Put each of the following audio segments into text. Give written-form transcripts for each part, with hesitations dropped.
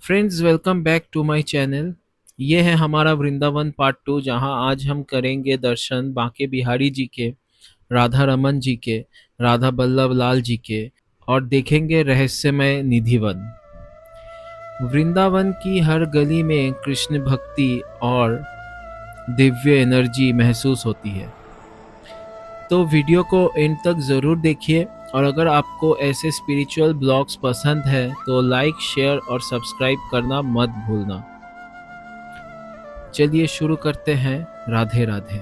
Friends, welcome back to my channel. ये है हमारा वृंदावन पार्ट 2, जहां आज हम करेंगे दर्शन बांके बिहारी जी के, राधा रमन जी के, राधा बल्लभ लाल जी के और देखेंगे रहस्यमय निधिवन। वृंदावन की हर गली में कृष्ण भक्ति और दिव्य एनर्जी महसूस होती है। तो वीडियो को एंड तक ज़रूर देखिए, और अगर आपको ऐसे स्पिरिचुअल ब्लॉग्स पसंद है तो लाइक, शेयर और सब्सक्राइब करना मत भूलना। चलिए शुरू करते हैं। राधे राधे।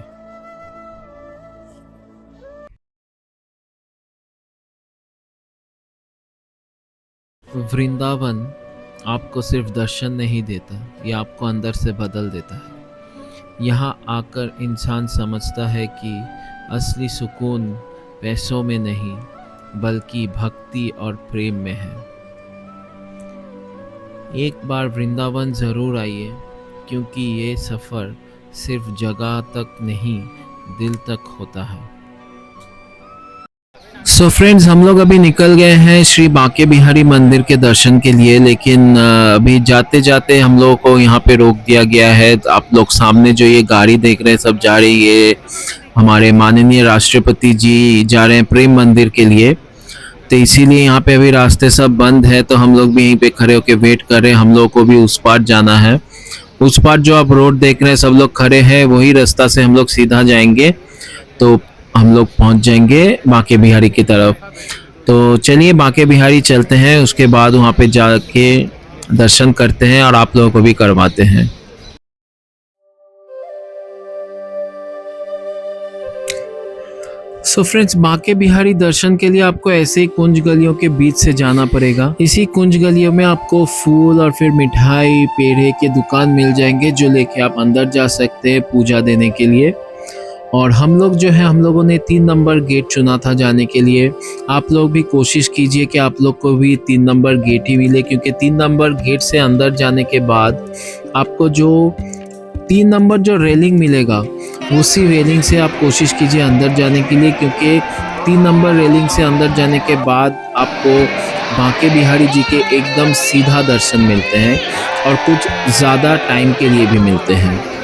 वृंदावन आपको सिर्फ दर्शन नहीं देता, ये आपको अंदर से बदल देता है। यहाँ आकर इंसान समझता है कि असली सुकून पैसों में नहीं, बल्कि भक्ति और प्रेम में है। एक बार वृंदावन ज़रूर आइए, क्योंकि ये सफ़र सिर्फ जगह तक नहीं, दिल तक होता है। सो फ्रेंड्स, हम लोग अभी निकल गए हैं श्री बांके बिहारी मंदिर के दर्शन के लिए, लेकिन अभी जाते जाते हम लोगों को यहाँ पे रोक दिया गया है। तो आप लोग सामने जो ये गाड़ी देख रहे हैं सब जा रही है, हमारे माननीय राष्ट्रपति जी जा रहे हैं प्रेम मंदिर के लिए। तो इसीलिए यहाँ पे अभी रास्ते सब बंद है, तो हम लोग भी यहीं पे खड़े होके वेट कर रहे हैं। हम लोग को भी उस पार जाना है। उस पार जो आप रोड देख रहे हैं सब लोग खड़े हैं, वही रास्ता से हम लोग सीधा जाएंगे तो हम लोग पहुंच जाएंगे बांके बिहारी की तरफ। तो चलिए बांके बिहारी चलते हैं, उसके बाद वहाँ पे जाके दर्शन करते हैं और आप लोगों को भी करवाते हैं। सो फ्रेंड्स, बांके बिहारी दर्शन के लिए आपको ऐसे ही कुंज गलियों के बीच से जाना पड़ेगा। इसी कुंज गलियों में आपको फूल और फिर मिठाई, पेड़े के दुकान मिल जाएंगे, जो लेके आप अंदर जा सकते हैं पूजा देने के लिए। और हम लोग जो है, हम लोगों ने 3 नंबर गेट चुना था जाने के लिए। आप लोग भी कोशिश कीजिए कि आप लोग को भी 3 नंबर गेट ही मिले, क्योंकि 3 नंबर गेट से अंदर जाने के बाद आपको जो 3 नंबर जो रेलिंग मिलेगा, उसी रेलिंग से आप कोशिश कीजिए अंदर जाने के लिए, क्योंकि 3 नंबर रेलिंग से अंदर जाने के बाद आपको बांके बिहारी जी के एकदम सीधा दर्शन मिलते हैं और कुछ ज़्यादा टाइम के लिए भी मिलते हैं।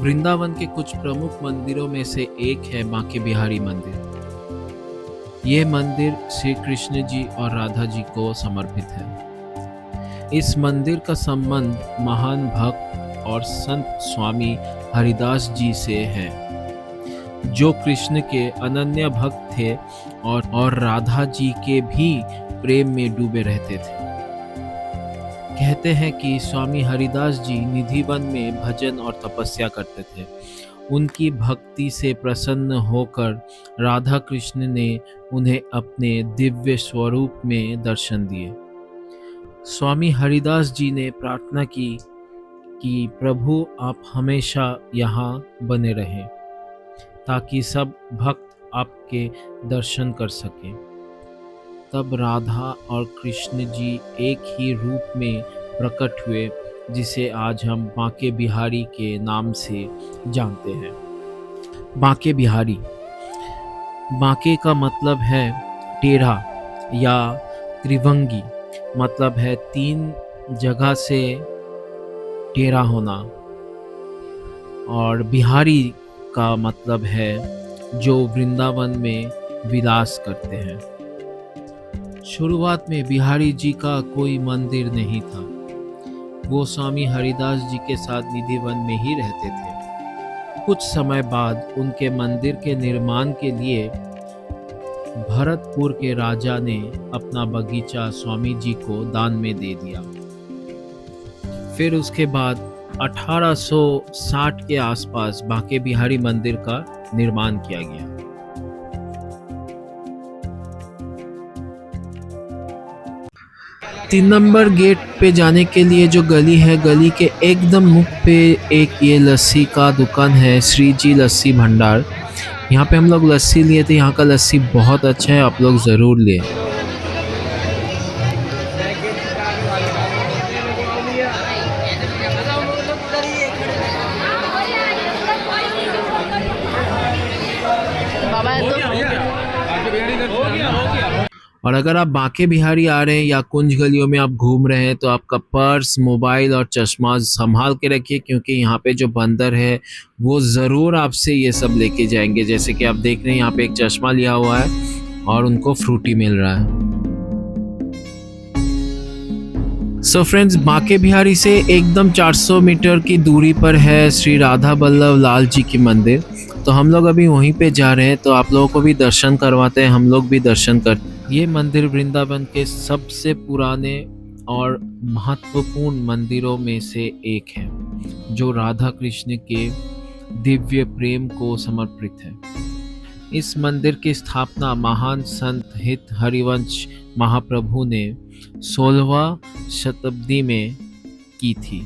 वृंदावन के कुछ प्रमुख मंदिरों में से एक है बांके बिहारी मंदिर। ये मंदिर श्री कृष्ण जी और राधा जी को समर्पित है। इस मंदिर का संबंध महान भक्त और संत स्वामी हरिदास जी से है, जो कृष्ण के अनन्य भक्त थे और राधा जी के भी प्रेम में डूबे रहते थे। कहते हैं कि स्वामी हरिदास जी निधिवन में भजन और तपस्या करते थे। उनकी भक्ति से प्रसन्न होकर राधा कृष्ण ने उन्हें अपने दिव्य स्वरूप में दर्शन दिए। स्वामी हरिदास जी ने प्रार्थना की कि प्रभु, आप हमेशा यहाँ बने रहें, ताकि सब भक्त आपके दर्शन कर सकें। तब राधा और कृष्ण जी एक ही रूप में प्रकट हुए, जिसे आज हम बांके बिहारी के नाम से जानते हैं। बांके बिहारी, बांके का मतलब है टेढ़ा या त्रिभंगी, मतलब है 3 जगह से टेढ़ा होना। और बिहारी का मतलब है जो वृंदावन में विलास करते हैं। शुरुआत में बिहारी जी का कोई मंदिर नहीं था। वो स्वामी हरिदास जी के साथ निधिवन में ही रहते थे। कुछ समय बाद उनके मंदिर के निर्माण के लिए भरतपुर के राजा ने अपना बगीचा स्वामी जी को दान में दे दिया। फिर उसके बाद 1860 के आसपास बांके बिहारी मंदिर का निर्माण किया गया। 3 नंबर गेट पे जाने के लिए जो गली है, गली के एकदम मुख पे एक ये लस्सी का दुकान है, श्री जी लस्सी भंडार। यहाँ पे हम लोग लस्सी लिए थे। यहाँ का लस्सी बहुत अच्छा है, आप लोग ज़रूर लें। और अगर आप बांके बिहारी आ रहे हैं या कुंज गलियों में आप घूम रहे हैं तो आपका पर्स, मोबाइल और चश्मा संभाल के रखिए, क्योंकि यहाँ पे जो बंदर है वो ज़रूर आपसे ये सब लेके जाएंगे। जैसे कि आप देख रहे हैं यहाँ पे एक चश्मा लिया हुआ है और उनको फ्रूटी मिल रहा है। सो फ्रेंड्स, बांके बिहारी से एकदम 400 मीटर की दूरी पर है श्री राधा बल्लभ लाल जी की मंदिर। तो हम लोग अभी वहीं पे जा रहे हैं, तो आप लोगों को भी दर्शन करवाते हैं, हम लोग भी दर्शन करते हैं। ये मंदिर वृंदावन के सबसे पुराने और महत्वपूर्ण मंदिरों में से एक है, जो राधा कृष्ण के दिव्य प्रेम को समर्पित है। इस मंदिर की स्थापना महान संत हित हरिवंश महाप्रभु ने 16वीं शताब्दी में की थी।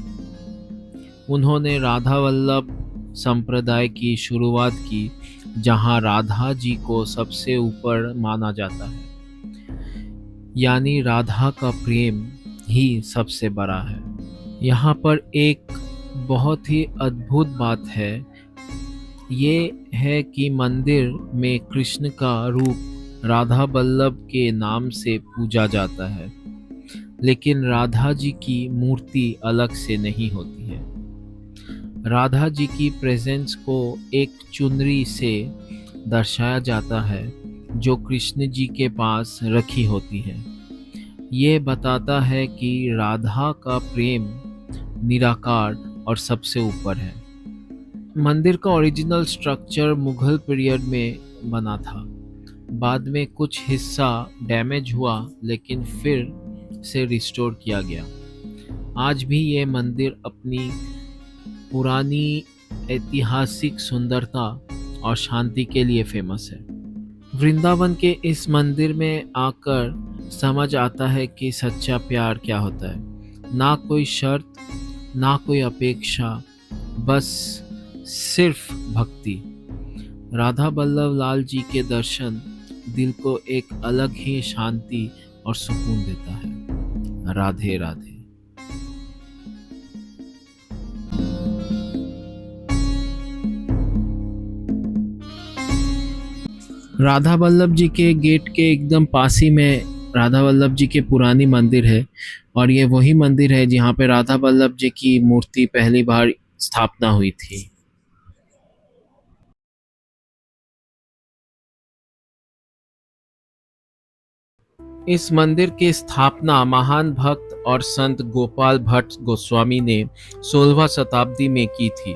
उन्होंने राधा वल्लभ संप्रदाय की शुरुआत की, जहां राधा जी को सबसे ऊपर माना जाता है, यानी राधा का प्रेम ही सबसे बड़ा है। यहाँ पर एक बहुत ही अद्भुत बात है, ये है कि मंदिर में कृष्ण का रूप राधा वल्लभ के नाम से पूजा जाता है, लेकिन राधा जी की मूर्ति अलग से नहीं होती है। राधा जी की प्रेजेंस को एक चुनरी से दर्शाया जाता है, जो कृष्ण जी के पास रखी होती है। ये बताता है कि राधा का प्रेम निराकार और सबसे ऊपर है। मंदिर का ओरिजिनल स्ट्रक्चर मुगल पीरियड में बना था। बाद में कुछ हिस्सा डैमेज हुआ, लेकिन फिर से रिस्टोर किया गया। आज भी ये मंदिर अपनी पुरानी ऐतिहासिक सुंदरता और शांति के लिए फेमस है। वृंदावन के इस मंदिर में आकर समझ आता है कि सच्चा प्यार क्या होता है। ना कोई शर्त, ना कोई अपेक्षा, बस सिर्फ भक्ति। राधा वल्लभ लाल जी के दर्शन दिल को एक अलग ही शांति और सुकून देता है। राधे राधे। राधा वल्लभ जी के गेट के एकदम पास ही में राधा वल्लभ जी के पुरानी मंदिर है, और ये वही मंदिर है जहाँ पे राधा वल्लभ जी की मूर्ति पहली बार स्थापना हुई थी। इस मंदिर की स्थापना महान भक्त और संत गोपाल भट्ट गोस्वामी ने 16वीं शताब्दी में की थी।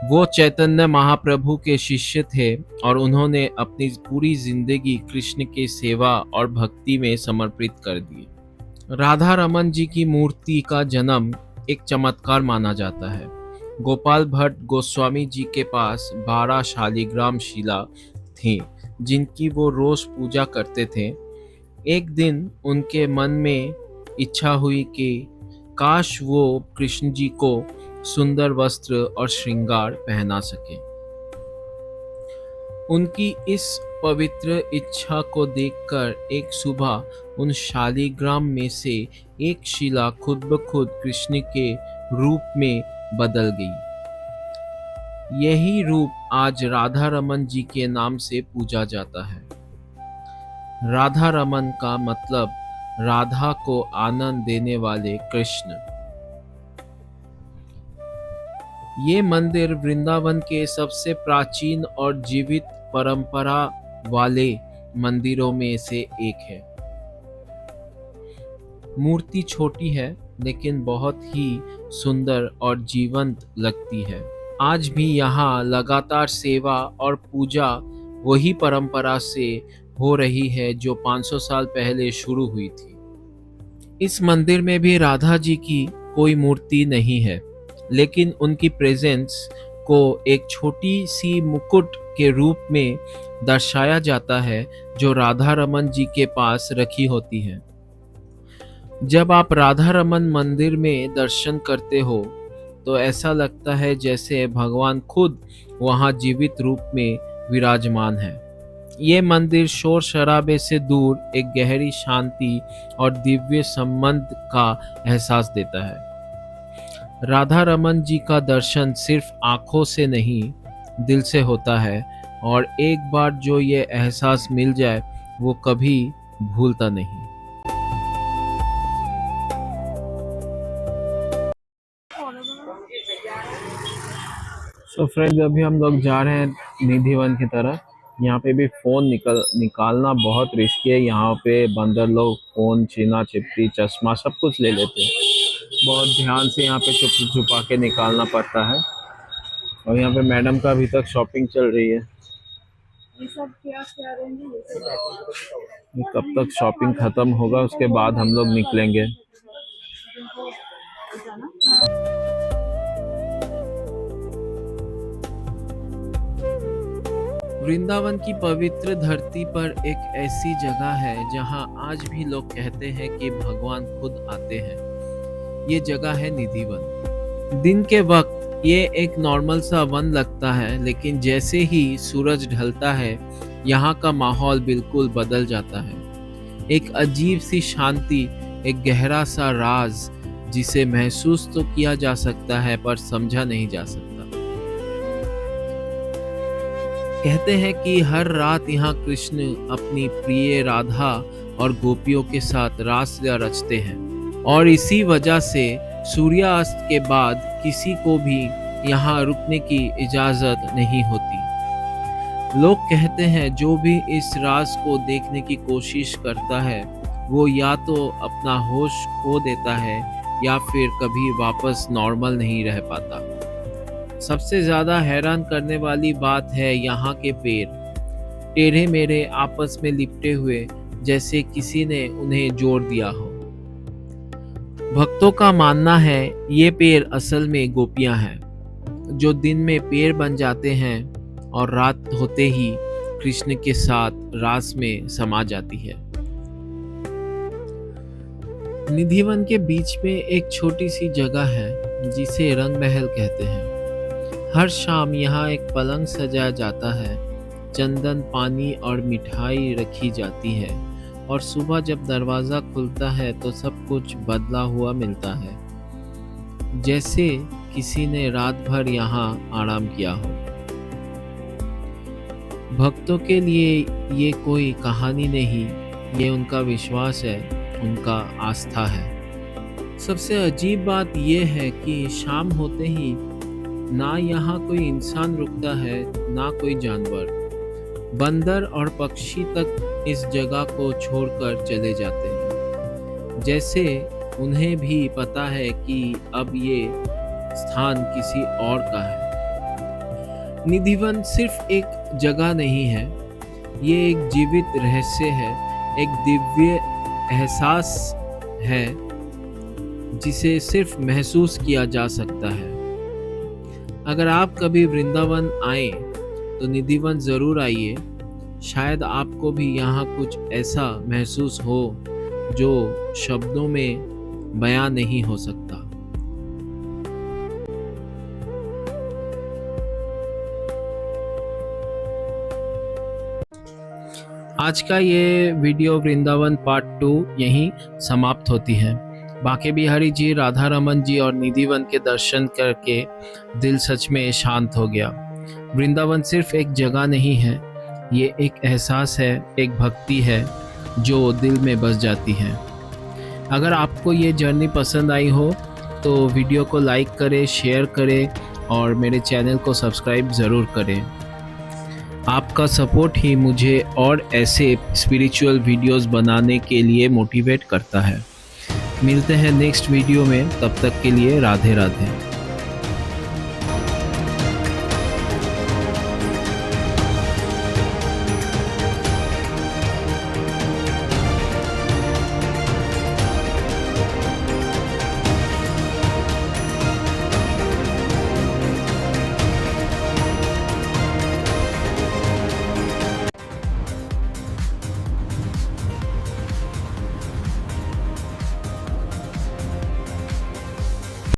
वो चैतन्य महाप्रभु के शिष्य थे और उन्होंने अपनी पूरी जिंदगी कृष्ण की सेवा और भक्ति में समर्पित कर दी। राधा रमन जी की मूर्ति का जन्म एक चमत्कार माना जाता है। गोपाल भट्ट गोस्वामी जी के पास 12 शालिग्राम शिला थी, जिनकी वो रोज पूजा करते थे। एक दिन उनके मन में इच्छा हुई कि काश वो कृष्ण जी को सुंदर वस्त्र और श्रृंगार पहना सके। उनकी इस पवित्र इच्छा को देखकर एक सुबह उन शालिग्राम में से एक शिला खुद ब खुद कृष्ण के रूप में बदल गई। यही रूप आज राधा रमन जी के नाम से पूजा जाता है। राधा रमन का मतलब राधा को आनंद देने वाले कृष्ण। ये मंदिर वृंदावन के सबसे प्राचीन और जीवित परंपरा वाले मंदिरों में से एक है। मूर्ति छोटी है, लेकिन बहुत ही सुंदर और जीवंत लगती है। आज भी यहाँ लगातार सेवा और पूजा वही परंपरा से हो रही है जो 500 साल पहले शुरू हुई थी। इस मंदिर में भी राधा जी की कोई मूर्ति नहीं है, लेकिन उनकी प्रेजेंस को एक छोटी सी मुकुट के रूप में दर्शाया जाता है जो राधा रमन जी के पास रखी होती है। जब आप राधा रमन मंदिर में दर्शन करते हो तो ऐसा लगता है जैसे भगवान खुद वहाँ जीवित रूप में विराजमान है। ये मंदिर शोर शराबे से दूर एक गहरी शांति और दिव्य संबंध का एहसास देता है। राधा रमन जी का दर्शन सिर्फ आंखों से नहीं, दिल से होता है, और एक बार जो ये एहसास मिल जाए वो कभी भूलता नहीं। सो फ्रेंड्स, अभी हम लोग जा रहे हैं निधिवन की तरफ। यहाँ पे भी फ़ोन निकालना बहुत रिस्की है। यहाँ पे बंदर लोग फ़ोन, छीना छिपटी, चश्मा सब कुछ ले लेते हैं। बहुत ध्यान से यहाँ पे छुपा के निकालना पड़ता है। और यहाँ पे मैडम का अभी तक शॉपिंग चल रही है। ये सब क्या रहेंगे? कब तक शॉपिंग ख़त्म होगा उसके बाद हम लोग निकलेंगे। वृंदावन की पवित्र धरती पर एक ऐसी जगह है जहां आज भी लोग कहते हैं कि भगवान खुद आते हैं। ये जगह है निधिवन। दिन के वक्त ये एक नॉर्मल सा वन लगता है, लेकिन जैसे ही सूरज ढलता है यहाँ का माहौल बिल्कुल बदल जाता है। एक अजीब सी शांति, एक गहरा सा राज जिसे महसूस तो किया जा सकता है पर समझा नहीं जा सकता। कहते हैं कि हर रात यहाँ कृष्ण अपनी प्रिय राधा और गोपियों के साथ रासलीला रचते हैं, और इसी वजह से सूर्यास्त के बाद किसी को भी यहाँ रुकने की इजाज़त नहीं होती। लोग कहते हैं जो भी इस राज को देखने की कोशिश करता है वो या तो अपना होश खो देता है या फिर कभी वापस नॉर्मल नहीं रह पाता। सबसे ज़्यादा हैरान करने वाली बात है यहाँ के पेड़, टेढ़े मेढ़े आपस में लिपटे हुए, जैसे किसी ने उन्हें जोड़ दिया हो। भक्तों का मानना है ये पेड़ असल में गोपियां हैं जो दिन में पेड़ बन जाते हैं और रात होते ही कृष्ण के साथ रास में समा जाती है। निधिवन के बीच में एक छोटी सी जगह है जिसे रंग महल कहते हैं। हर शाम यहाँ एक पलंग सजाया जाता है, चंदन, पानी और मिठाई रखी जाती है, और सुबह जब दरवाज़ा खुलता है तो सब कुछ बदला हुआ मिलता है, जैसे किसी ने रात भर यहाँ आराम किया हो। भक्तों के लिए ये कोई कहानी नहीं, ये उनका विश्वास है, उनका आस्था है। सबसे अजीब बात ये है कि शाम होते ही ना यहाँ कोई इंसान रुकता है ना कोई जानवर। बंदर और पक्षी तक इस जगह को छोड़कर चले जाते हैं, जैसे उन्हें भी पता है कि अब ये स्थान किसी और का है। निधिवन सिर्फ एक जगह नहीं है, ये एक जीवित रहस्य है, एक दिव्य एहसास है जिसे सिर्फ महसूस किया जा सकता है। अगर आप कभी वृंदावन आए तो निधिवन ज़रूर आइए। शायद आपको भी यहाँ कुछ ऐसा महसूस हो जो शब्दों में बयां नहीं हो सकता। आज का ये वीडियो वृंदावन पार्ट 2 यहीं समाप्त होती है। बांके बिहारी जी, राधा रमन जी और निधिवन के दर्शन करके दिल सच में शांत हो गया। वृंदावन सिर्फ एक जगह नहीं है, ये एक एहसास है, एक भक्ति है जो दिल में बस जाती है। अगर आपको ये जर्नी पसंद आई हो तो वीडियो को लाइक करें, शेयर करें और मेरे चैनल को सब्सक्राइब ज़रूर करें। आपका सपोर्ट ही मुझे और ऐसे स्पिरिचुअल वीडियोस बनाने के लिए मोटिवेट करता है। मिलते हैं नेक्स्ट वीडियो में, तब तक के लिए राधे राधे।